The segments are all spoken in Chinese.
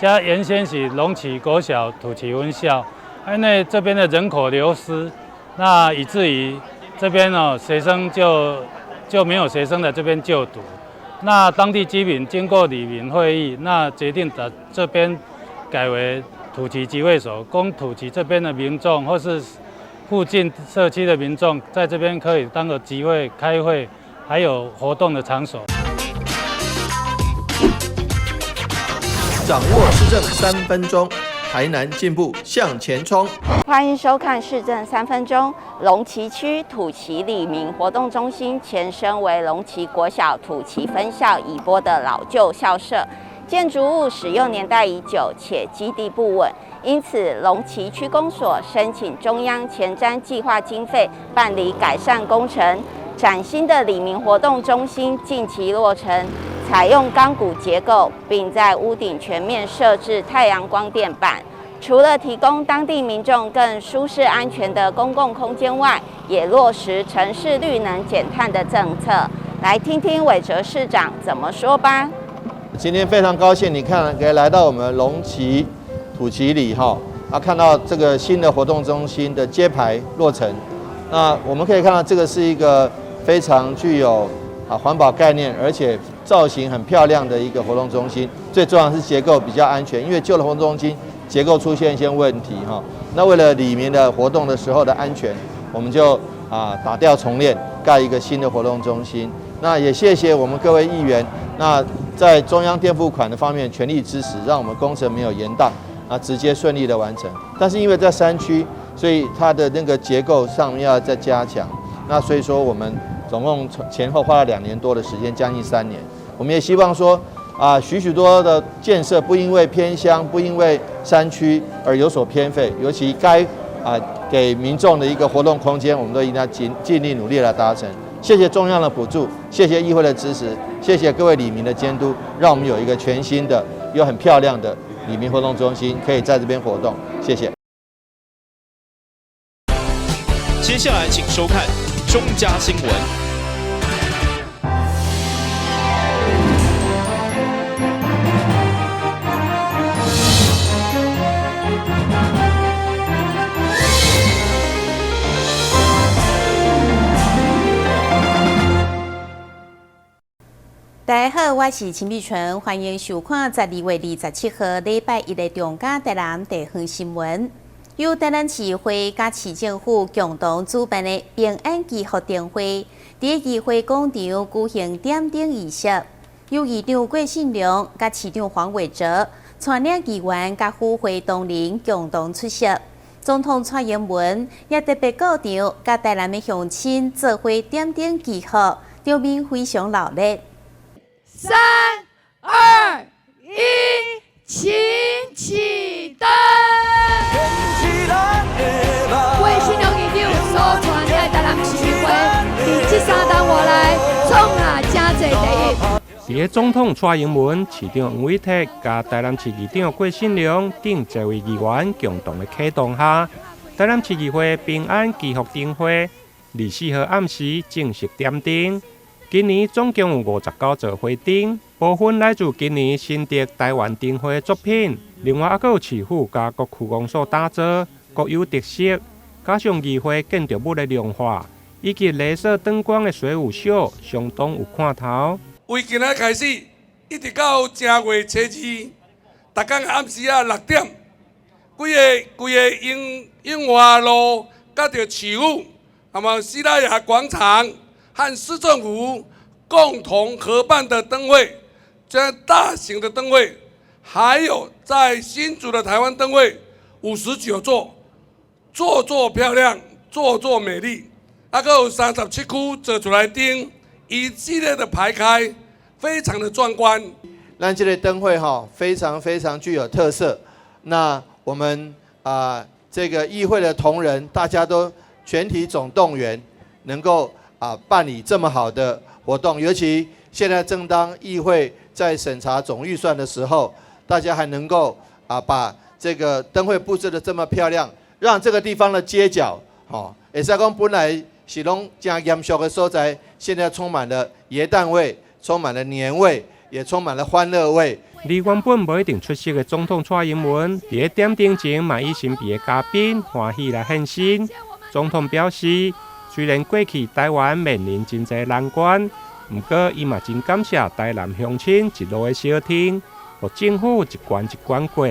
加原先是龙崎国小土崎分校，因为这边的人口流失，那以至于这边学生就没有学生在这边就读。那当地居民经过里民会议，那决定把这边改为土崎集会所，供土崎这边的民众或是附近社区的民众在这边可以当个集会、开会，还有活动的场所。掌握市政3分钟，台南进步向前冲。欢迎收看市政3分钟。龙崎区土崎里民活动中心前身为龙崎国小土崎分校以波的老旧校舍，建筑物使用年代已久且基地不稳，因此龙崎区公所申请中央前瞻计划经费办理改善工程。崭新的里民活动中心近期落成，采用钢骨结构，并在屋顶全面设置太阳光电板。除了提供当地民众更舒适安全的公共空间外，也落实城市绿能减碳的政策。来听听韦哲市长怎么说吧。今天非常高兴，你看可以来到我们龙崎土崎里看到这个新的活动中心的揭牌落成。那我们可以看到，这个是一个非常具有环保概念，而且造型很漂亮的一个活动中心。最重要的是结构比较安全，因为旧的活动中心结构出现一些问题那为了里面的活动的时候的安全，我们就打掉重练，盖一个新的活动中心。那也谢谢我们各位议员，那在中央垫付款的方面全力支持，让我们工程没有延宕，直接顺利的完成。但是因为在山区，所以它的那个结构上面要再加强。那所以说我们总共前后花了2年多的时间，将近3年。我们也希望说许多的建设不因为偏乡，不因为山区而有所偏废，尤其该给民众的一个活动空间，我们都一定要尽力努力来达成。谢谢中央的补助，谢谢议会的支持，谢谢各位里民的监督，让我们有一个全新的又很漂亮的里民活动中心可以在这边活动。谢谢。接下来请收看中嘉新闻。大家好，我是陈碧纯，欢迎收看12月27号礼拜一的中嘉台南地方新闻。由台南市会甲市政府共同主办的平安祈福电会，伫议会广场举行点灯仪式，由议长郭信良甲市长黄伟哲带领议员甲府会同仁共同出席。总统蔡英文也特别到场，甲台南的乡亲做伙点灯祈福，场面非常热烈。3、2、1，请启灯！郭信良议长所带领台南市议会，伫这3天我来创下真侪第一。伫总统蔡英文、市长黄伟哲甲台南市议长郭信良等7位议员共同的启动下，台南市议会平安祈福灯会24号暗时正式点灯。今年总共有59座花灯，部分来自今年新竹台湾灯会作品，另外还有市府甲各区公所打造，各有特色。加上议会建筑物的量化，以及镭射灯光的水舞秀，相当有看头。为今仔开始，一直到正月初2，逐天暗时6点，规个永华路甲着市府，那么西拉雅广场和市政府共同合办的灯会，这大型的灯会，还有在新竹的台湾灯会59座，座座漂亮，座座美丽。还有37区做出来灯，一系列的排开，非常的壮观。咱这个灯会非常非常具有特色。那我们这个议会的同仁，大家都全体总动员，能够办理这么好的活动，尤其现在正当议会在审查总预算的时候，大家还能够把这个灯会布置得这么漂亮，让这个地方的街角会使讲本来是拢真严肃的所在，现在充满了耶诞味，充满了年味，也充满了欢乐味。离原本不一定出席的总统蔡英文，伫点灯前嘛以身边的嘉宾欢喜来献身。总统表示，虽然过去台湾面临真侪难关，不过伊嘛真感谢台南乡亲一路的小听，互政府一关一关过。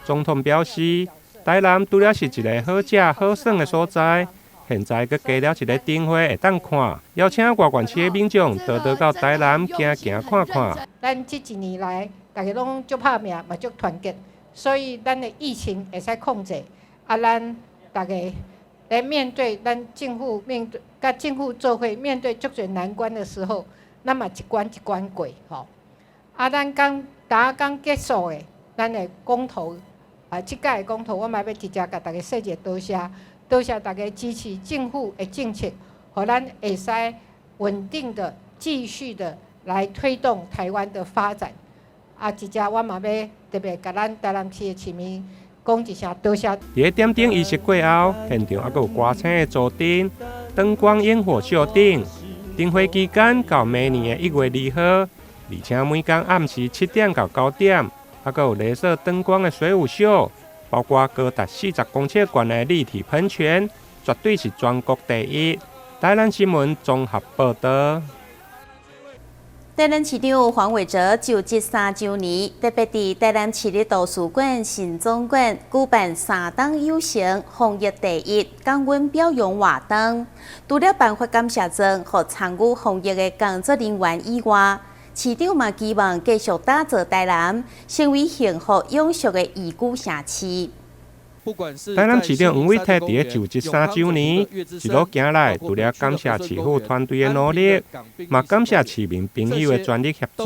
总统表示，台南除了是一个好食好耍的所在。现在佮加了一个灯会会当看，邀请外县市的民众多多到台南行行看看。咱这一年来，大家拢足拍拼，嘛足团结，所以咱的疫情会使控制。咱大家来面对咱政府甲政府做伙面对足侪难关的时候，咱嘛一关一关过吼。咱打刚结束的，咱的公投这届的公投，我嘛要直接甲大家说一个多谢。多谢大家支持政府的政策，让咱会使稳定的、继续的来推动台湾的发展。直接我嘛要特别甲咱台南市的市民讲一声多谢。伫点灯仪式过后，现场还有歌星的助阵、灯光烟火秀等。灯会期间到明年的1月2号，而且每天暗时7点到9点，还有镭射灯光的水舞秀。包括高达40公尺高的立体喷泉，绝对是全国第一。台南新闻综合报道。台南市长黄伟哲就职3周年，特别伫台南市立图书馆新总馆举办3档有成防疫第一感恩表扬活动，除了颁发感谢状和参与防疫的工作人员以外，市长嘛希望继续打造台南成为幸福永续的宜居城市。台南市长黄伟哲伫就职3周年，一路行来，除了感谢市府团队的努力，嘛感谢市民朋友的全力协助。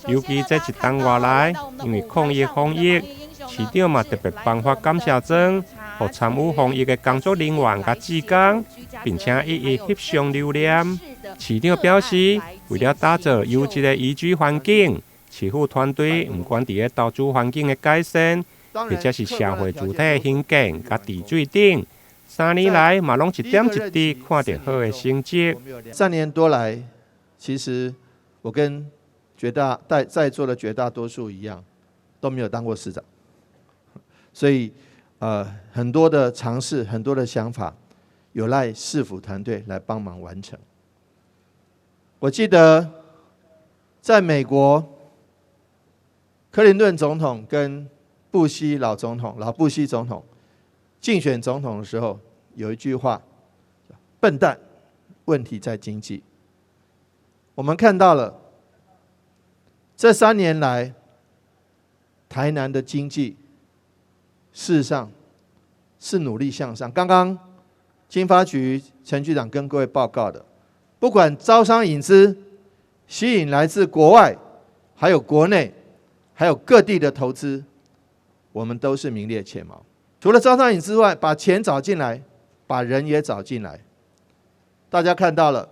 尤其这一冬外来，因为抗疫防疫，市长嘛特别颁发感谢状，予参与防疫的工作人员甲志工，并且一一翕相留念。市长表示，为了打造优质的宜居环境，市府团队不管伫个投资环境的改善，或者是社会主体的兴建、甲治水等，3年来嘛拢一点一滴看到好的成绩。3年多来，其实我跟在座的绝大多数一样，都没有当过市长，所以很多的尝试、很多的想法，有赖市府团队来帮忙完成。我记得在美国，克林顿总统跟老布希总统竞选总统的时候，有一句话：“笨蛋，问题在经济。”我们看到了这3年来，台南的经济事实上是努力向上。刚刚经发局陈局长跟各位报告的，不管招商引资，吸引来自国外、还有国内、还有各地的投资，我们都是名列前茅。除了招商引资外，把钱找进来，把人也找进来。大家看到了，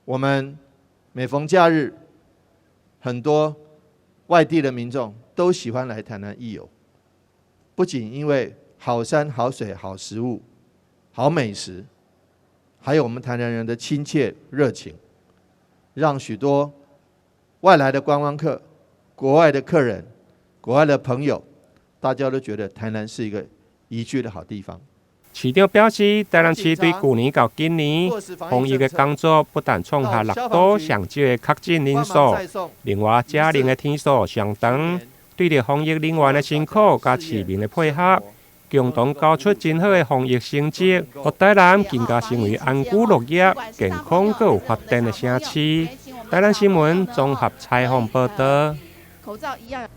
我们每逢假日，很多外地的民众都喜欢来台南一游，不仅因为好山好水好食物好美食，还有我们台南人的亲切热情，让许多外来的观光客、国外的客人、国外的朋友，大家都觉得台南是一个宜居的好地方。市长表示，台南市对去年到今年防疫的工作不但创下6都上少的确诊人数，另外遮冷的天数上长，对着防疫人员的辛苦甲市民的配合，共同交出真好的防疫成绩，让台南更加成为安居乐业、健康佮有发展的城市。台南新闻综合采访报道。口罩一样。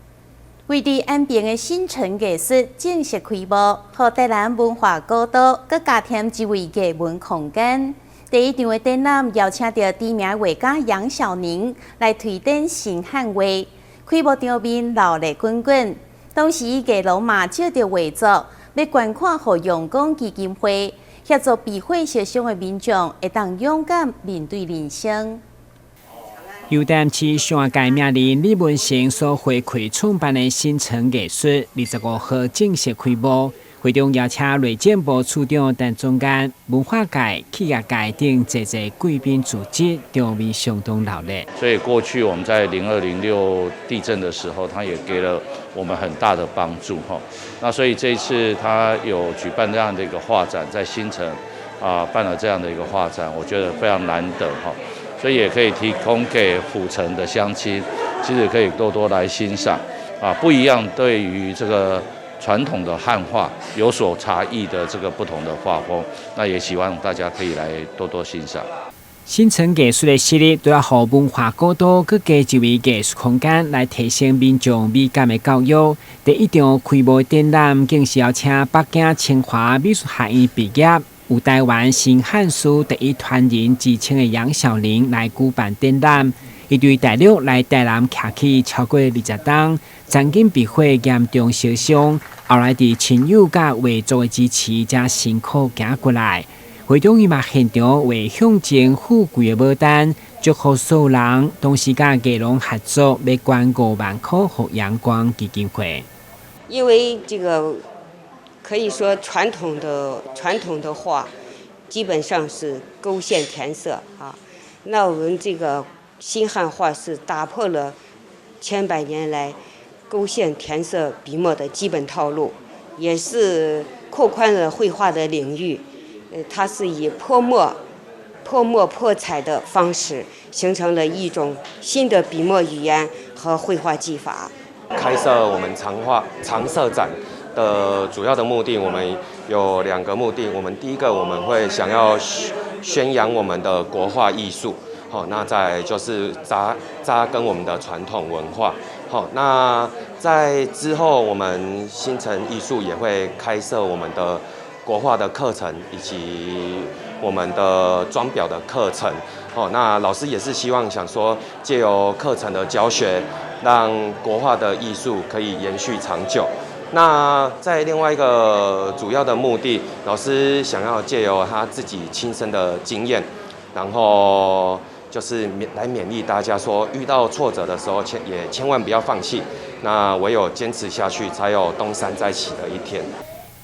位伫岸边的新城艺术正式开幕，和台南文化古都佮加添一位艺文空间。第一场的展览邀请到知名画家杨小宁来推展新汉画，开幕场面热闹滚滚。同时，艺廊嘛借着画作，要捐款予阳光基金会，协助被火烧伤的民众会当勇敢面对人生。由台南市商界名人李文成所绘开创办的新城艺术，25号正式开幕。会中邀请内政部处长陈总监、文化界、企业界等侪侪贵宾主席，场面相当热烈。所以过去我们在02、06地震的时候，他也给了我们很大的帮助哈。那所以这一次他有举办这样的一个画展，在新城办了这样的一个画展，我觉得非常难得哈。所以也可以提供给府城的乡亲，其实可以多多来欣赏不一样对于这个传统的汉画有所差异的这个不同的画风，那也希望大家可以来多多欣赏。新城艺术的实力，都要和文化高度佮加一位艺术空间来提升民众美感的教育。第一场开幕展览，更是邀请北京清华美术学院毕业，有台湾新汉书第一传人之称的杨小玲来举办展览。伊对大陆来台南徛起超过20档，曾经被火严重烧伤，后来伫亲友甲画作的支持，才辛苦行过来。会中伊嘛现场为向前富贵的牡丹，祝福所有人，同时甲艺农合作，要捐5万块给阳光基金会。因为这个可以说传统的画，基本上是勾线填色那我们这个新汉画是打破了千百年来勾线填色笔墨的基本套路，也是扩宽了绘画的领域。它是以泼墨泼彩的方式，形成了一种新的笔墨语言和绘画技法。开设我们常设展的主要的目的，我们有2个目的。我们第一个，我们会想要宣扬我们的国画艺术。那再来就是扎根我们的传统文化。那在之后，我们新城艺术也会开设我们的国画的课程，以及我们的装裱的课程。那老师也是希望想说，借由课程的教学，让国画的艺术可以延续长久。那在另外一个主要的目的，老师想要借由他自己亲身的经验，然后就是来勉励大家说，遇到挫折的时候，也千万不要放弃。那唯有坚持下去，才有东山再起的一天。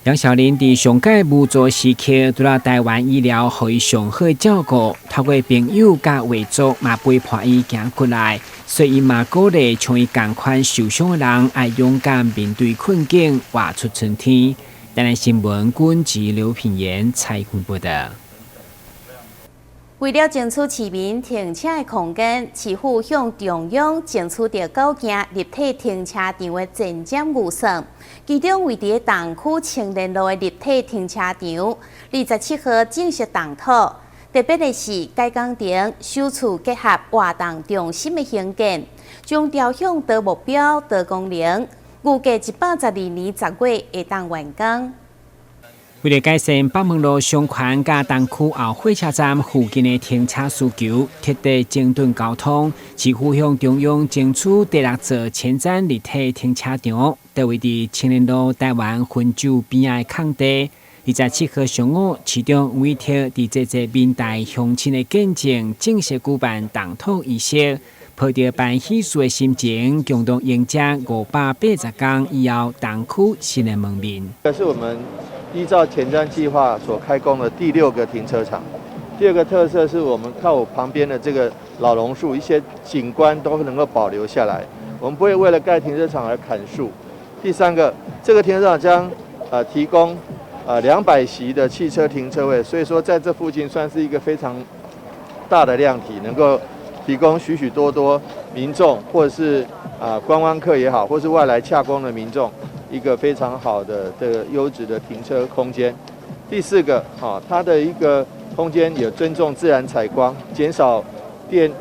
杨小玲伫上届无助时期，除了台湾医疗予伊上好的照顾，透过朋友甲画作嘛陪伴伊行过来，所以伊嘛鼓励像伊同款受伤的人，爱勇敢面对困境，活出春天。台南新闻军及刘品言采访报道。为了争取市民停车的空间，市府向中央争取到9间立体停车场的增减预算。其中位伫东区青年路的立体停车场，27号正式动土。特别的是，该工程首次结合活动中心的兴建，将朝向的目标、的功能，预计112年10月会当完工。为了改善北门路上环甲东区后火车站附近的停车需求，彻底整顿交通，市府向中央争取第6座前瞻立体停车场，在位伫青年路台湾分酒边的空地。27号上午，市长委托伫这个民代乡亲的见证，正式举办动土仪式，抱着办喜事的心情，共同迎接580天以后东区新的门面。这是我们依照前瞻计划所开工的第6个停车场。第2个特色是我们靠我旁边的这个老榕树，一些景观都能够保留下来，我们不会为了盖停车场而砍树。第3个，这个停车场将提供200席的汽车停车位，所以说在这附近算是一个非常大的量体，能够提供许许多多民众或者是观光客也好，或是外来洽公的民众一个非常好的这个优质的停车空间。第4个，它的一个空间也尊重自然采光，减少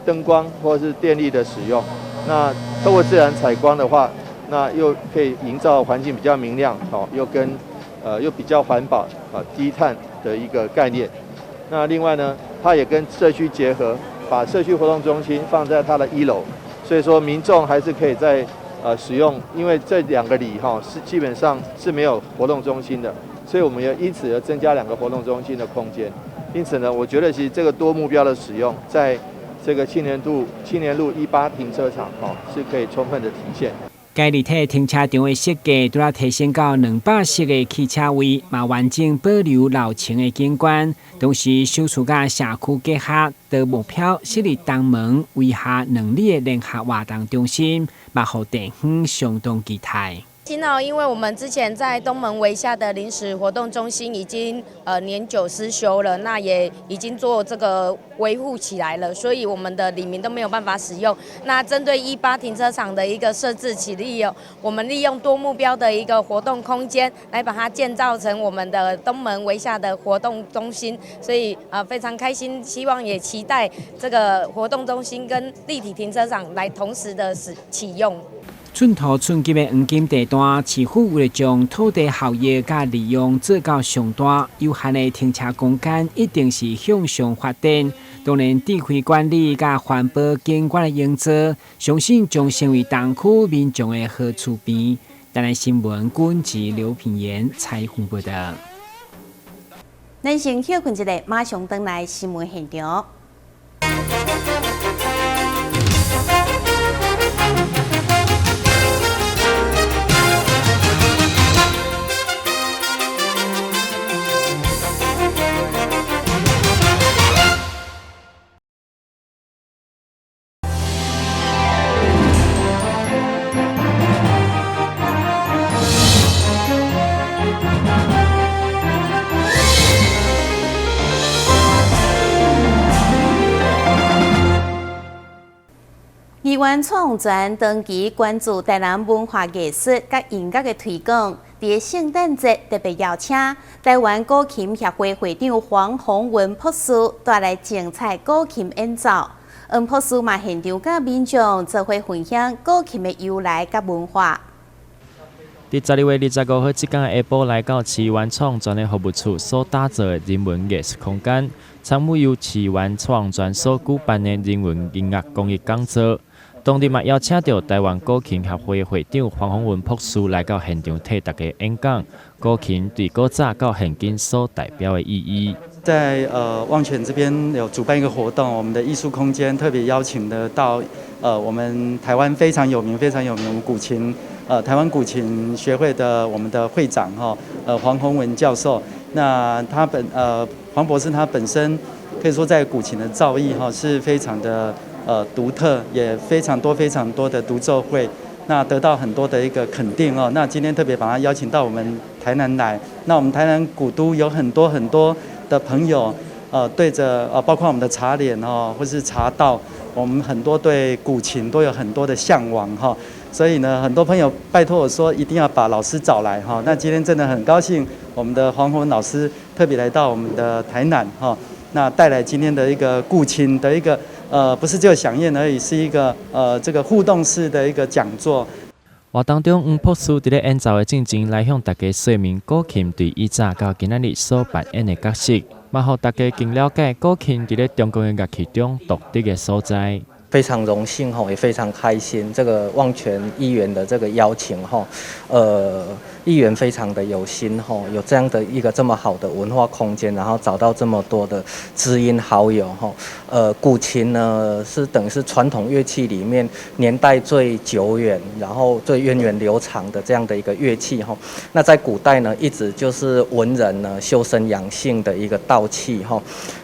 灯光或是电力的使用。那透过自然采光的话，那又可以营造环境比较明亮，又比较环保低碳的一个概念。那另外呢，它也跟社区结合，把社区活动中心放在它的1楼，所以说民众还是可以在使用，因为这2个里是基本上是没有活动中心的，所以我们也因此而增加2个活动中心的空间。因此呢，我觉得其实这个多目标的使用，在这个青年路18停车场是可以充分的体现。该立体停车场的设计，除了提升到200席的汽车位，嘛完整保留老城的景观，同时首次甲社区结合，的目标设立东门威下2里的联合活动中心，嘛互地方相当期待。因为我们之前在东门围下的临时活动中心已经年久失修了，那也已经做这个维护起来了，所以我们的里民都没有办法使用。那针对18停车场的一个设置起立哦，我们利用多目标的一个活动空间来把它建造成我们的东门围下的活动中心，所以非常开心，希望也期待这个活动中心跟立体停车场来同时的启用。寸土寸金的黄金地段，市府为了将土地效益甲利用做到上大，有限的停车空间一定是向上发展。当然，地区管理甲环保景观的营造，相信将成为东区民众的好厝边。台南新闻军及刘品言采访报道。咱先休困一下，马上回来新闻现场。议员蔡宏全长期关注台南文化艺术甲音乐的推广，伫圣诞节特别邀请台湾古琴协会会长黄宏文博士带来精彩古琴演奏。黄博士嘛现场甲民众做伙分享古琴的由来甲文化。伫12月25号即天下晡，来到市湾创专的服务处所打造的人文艺术空间，参与由市湾创专所举办的人文音乐公益讲座。当日嘛邀请到台湾古琴协会会长黄宏文博士来到现场替大家演讲，古琴对古早到现今所代表的意义。在旺泉这边有主办一个活动，我们的艺术空间特别邀请的到我们台湾非常有名我们古琴台湾古琴学会的我们的会长黄宏文教授。那他黄博士他本身可以说在古琴的造诣是非常的独特，也非常多的独奏会，那得到很多的一个肯定哦。那今天特别把他邀请到我们台南来，那我们台南古都有很多的朋友，对着包括我们的茶脸或是茶道，我们很多对古琴都有很多的向往所以呢，很多朋友拜托我说一定要把老师找来那今天真的很高兴，我们的黄宏文老师特别来到我们的台南那带来今天的一个古琴的一个不是只有响宴而已，是一个这个互动式的一个讲座。活动中，黄博士伫咧演奏的进前来向大家说明古琴对以早到今仔日所扮演的角色，嘛互大家更了解古琴伫咧中国的乐器中独特的所在。非常荣幸也非常开心，这个旺泉议员的这个邀请议员非常的有心有这样的一个这么好的文化空间，然后找到这么多的知音好友古琴呢是等于是传统乐器里面年代最久远，然后最源远流长的这样的一个乐器那在古代呢，一直就是文人呢修身养性的一个道器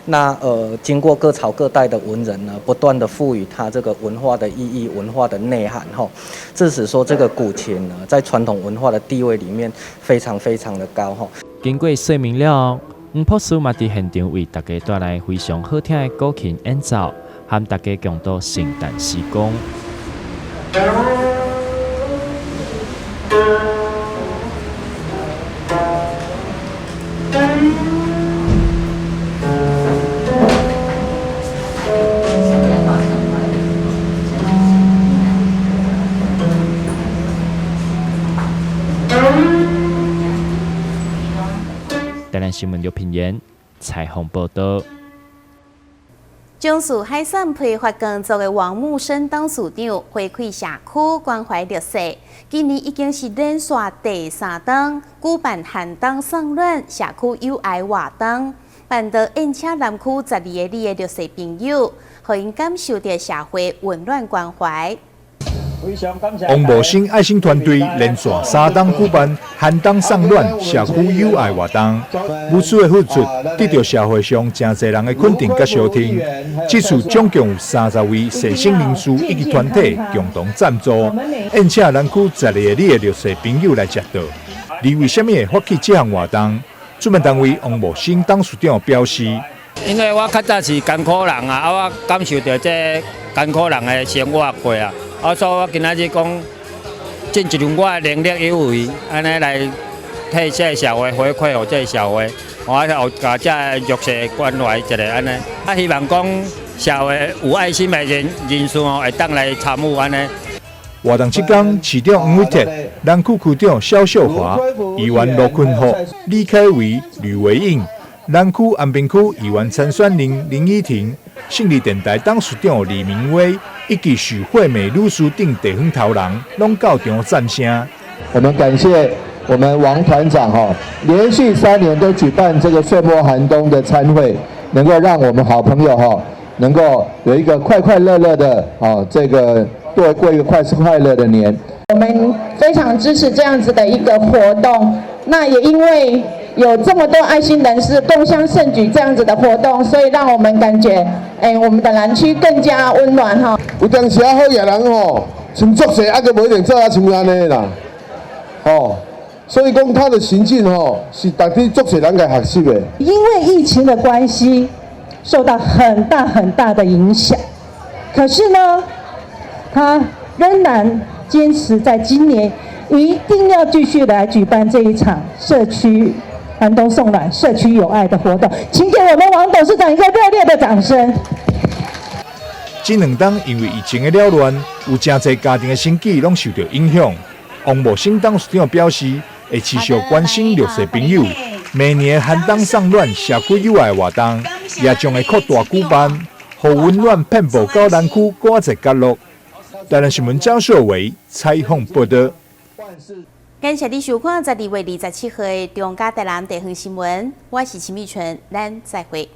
那经过各朝各代的文人呢，不断的赋予它这个文化的意义、文化的内涵致使说这个古琴呢，在传统文化的地位里面非常的高经过说明了，黄博士嘛伫现场为大家带来非常好听的古琴演奏，和大家共度圣诞时光。台南新闻刘品言采访报道。中树海产批发工作的王木生董事长回馈社区关怀弱势，今年已经是连续第3档举办寒冬送暖社区友爱活动，办到宴请南区12个里的弱势朋友，让因感受到社会温暖关怀。王茂兴爱心团队连续3档举办寒冬送暖社区友爱活动，无私的付出得到社会上真侪人的肯定甲收听。这次总共有30位善心人士以及团体共同赞助，宴请南区12个里的弱势朋友来食到。你为什么会发起这项活动？主办单位王茂兴董事长表示：因为我较早是艰苦人啊，我感受到这艰苦人的生活过啊，所以我今仔日讲尽一量我的能力有为，安尼来替这社会回馈予这社会，我有甲这弱势关怀一下安尼。希望讲社会有爱心的人士会当来参与安尼。活动期间，市长黄伟哲、南区区长肖秀华、议员罗坤福、李凯维、吕维应、南区安平区议员参选人林依婷、胜利电台董事长李明威以及许惠美女士等地方头人，拢到场赞声。我们感谢我们王团长连续3年都举办这个岁末寒冬的餐会，能够让我们好朋友能够有一个快快乐乐的这个过一个快乐的年。我们非常支持这样子的一个活动，那也因为有这么多爱心人士共襄盛举这样子的活动，所以让我们感觉，我们的南区更加温暖有当时好野人穿作势还阁无一定做穿安尼啦，所以讲他的行径是大家作势人该学习的。因为疫情的关系，受到很大的影响，可是呢，他仍然坚持在今年一定要继续来举办这一场社区寒冬送暖、社区友爱的活动，请给我们王董事长一个热烈的掌声。这2档因为疫情的扰乱，有真侪家庭的生计拢受到影响。王茂兴董事长表示，会持续关心弱势朋友。明年寒冬送暖社区友爱活动也将会扩大举办，让温暖遍布到南区各个角落。台南新闻张硕伟采访报道。感谢你收看12月27号的中嘉台南地方新闻，我是陈美纯，咱再会。